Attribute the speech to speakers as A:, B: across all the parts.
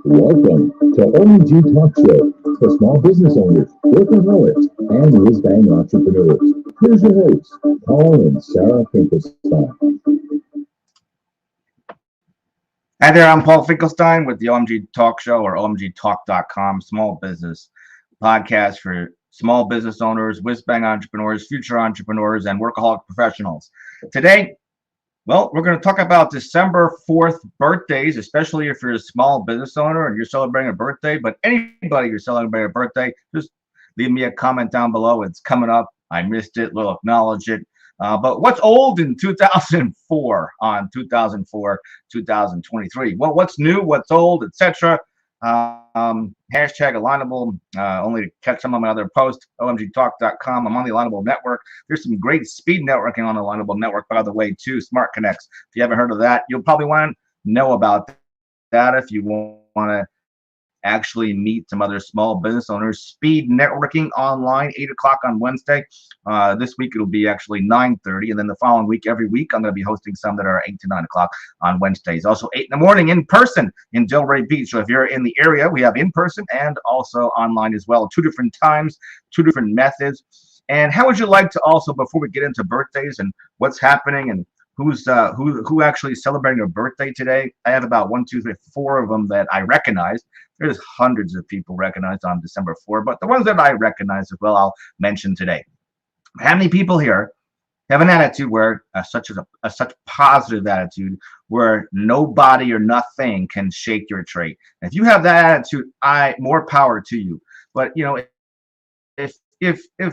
A: Welcome to OMG Talk Show for small business owners, workaholics, and whiz-bang entrepreneurs. Here's your hosts, Paul and Sarah Finkelstein.
B: Hi there, I'm Paul Finkelstein with the OMG Talk Show, or omgtalk.com, small business podcast for small business owners, whiz-bang entrepreneurs, future entrepreneurs, and workaholic professionals. Today, well, we're going to talk about December 4th birthdays, especially if you're a small business owner and you're celebrating a birthday. But anybody you're celebrating a birthday, just leave me a comment down below. It's coming up. I missed it. We'll acknowledge it. But what's old in 2004 on 2004, 2023? Well, what's new, what's old, etc. Hashtag Alignable, only to catch some of my other posts, omgtalk.com. I'm on the Alignable Network. There's some great speed networking on the Alignable Network, by the way, too. Smart Connects. If you haven't heard of that, you'll probably want to know about that if you want to actually meet some other small business owners. Speed networking online, 8 o'clock on Wednesday. This week it'll be actually 9:30, and then the following week, every week, I'm going to be hosting some that are 8 to 9 o'clock on Wednesdays. Also 8 in the morning in person in Delray Beach. So if you're in the area, we have in person and also online as well. 2 different times, 2 different methods. And how would you like to also, before we get into birthdays and what's happening and who's who actually celebrating a birthday today? I have about 1, 2, 3, 4 of them that I recognize. There's hundreds of people recognized on December 4, but the ones that I recognize as well, I'll mention today. How many people here have an attitude where such positive attitude where nobody or nothing can shake your trade? And if you have that attitude, more power to you. But you know, if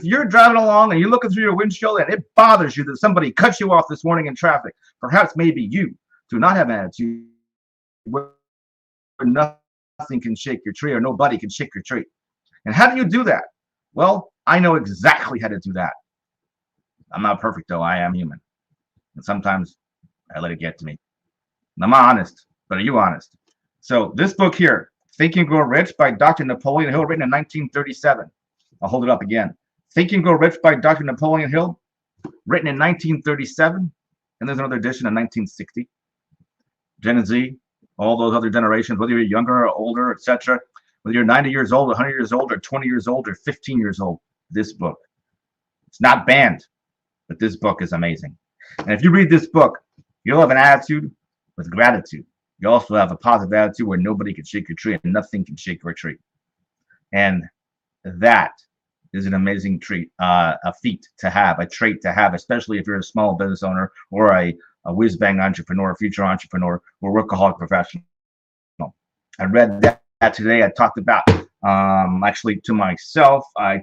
B: you're driving along and you're looking through your windshield and it bothers you that somebody cut you off this morning in traffic, perhaps maybe you do not have an attitude where nothing can shake your tree or nobody can shake your tree. And how do you do that? Well, I know exactly how to do that. I'm not perfect though. I am human. And sometimes I let it get to me. And I'm honest, but are you honest? So this book here, Think and Grow Rich by Dr. Napoleon Hill, written in 1937. I'll hold it up again. Think and Grow Rich by Dr. Napoleon Hill, written in 1937. And there's another edition in 1960. Gen Z, all those other generations, whether you're younger or older, etc., whether you're 90 years old, 100 years old, or 20 years old, or 15 years old, this book. It's not banned, but this book is amazing. And if you read this book, you'll have an attitude with gratitude. You also have a positive attitude where nobody can shake your tree and nothing can shake your tree. And that is an amazing treat, a feat to have, a trait to have, especially if you're a small business owner or a whiz-bang entrepreneur, future entrepreneur, or workaholic professional. I read that today. I talked about, actually to myself, I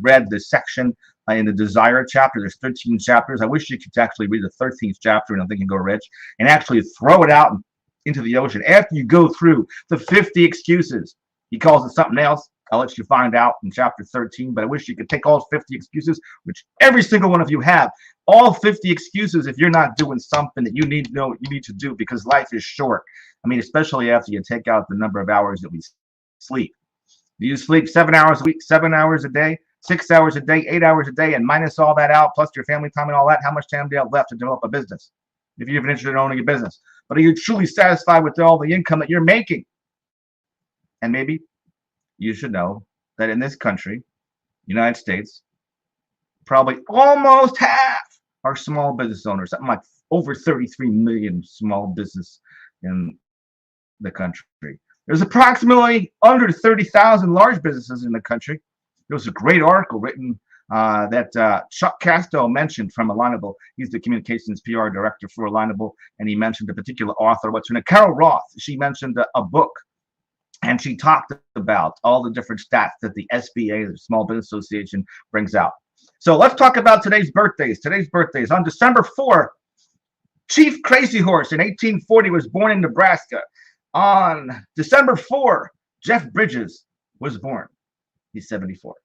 B: read the section in the Desire chapter. There's 13 chapters. I wish you could actually read the 13th chapter in Think and Go Rich and actually throw it out into the ocean after you go through the 50 excuses. He calls it something else. I'll let you find out in chapter 13, but I wish you could take all 50 excuses, which every single one of you have, all 50 excuses if you're not doing something that you need to do, because life is short. I mean, especially after you take out the number of hours that we sleep. Do you sleep 7 hours a week, 7 hours a day, 6 hours a day, 8 hours a day, and minus all that out, plus your family time and all that, how much time do you have left to develop a business? If you're even interested in owning a business. But are you truly satisfied with all the income that you're making? And maybe you should know that in this country, United States, probably almost half are small business owners, something like over 33 million small business in the country. There's approximately under 30,000 large businesses in the country. There was a great article written that Chuck Casto mentioned from Alignable. He's the communications PR director for Alignable, and he mentioned a particular author, what's her name? Carol Roth. She mentioned a book. And she talked about all the different stats that the SBA, the Small Business Association, brings out. So let's talk about today's birthdays. Today's birthdays. On December 4, Chief Crazy Horse in 1840 was born in Nebraska. On December 4, Jeff Bridges was born. He's 74.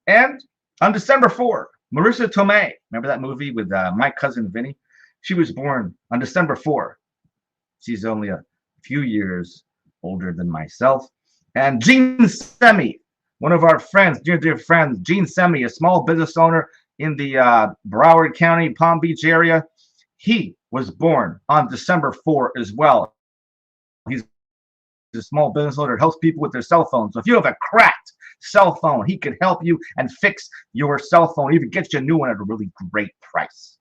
B: And on December 4, Marissa Tomei, remember that movie with My Cousin Vinny? She was born on December 4. She's only a few years older than myself. And Gene Semi, one of our friends, dear friends, Gene Semi, a small business owner in the Broward County, Palm Beach area. He was born on December 4 as well. He's a small business owner that helps people with their cell phones. So if you have a cracked cell phone, he can help you and fix your cell phone, even get you a new one at a really great price.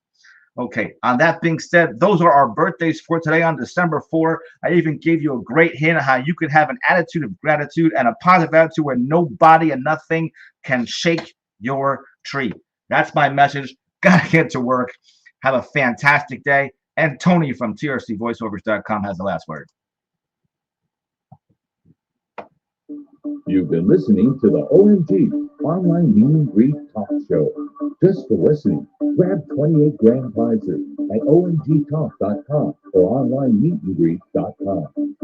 B: Okay, on that being said, those are our birthdays for today on December 4. I even gave you a great hint of how you could have an attitude of gratitude and a positive attitude where nobody and nothing can shake your tree. That's my message. Gotta get to work. Have a fantastic day. And Tony from trcvoiceovers.com has the last word.
A: You've been listening to the OMG Online Meet and Greet Talk Show. Just for listening, grab 28 grand prizes at omgtalk.com or onlinemeetandgreet.com.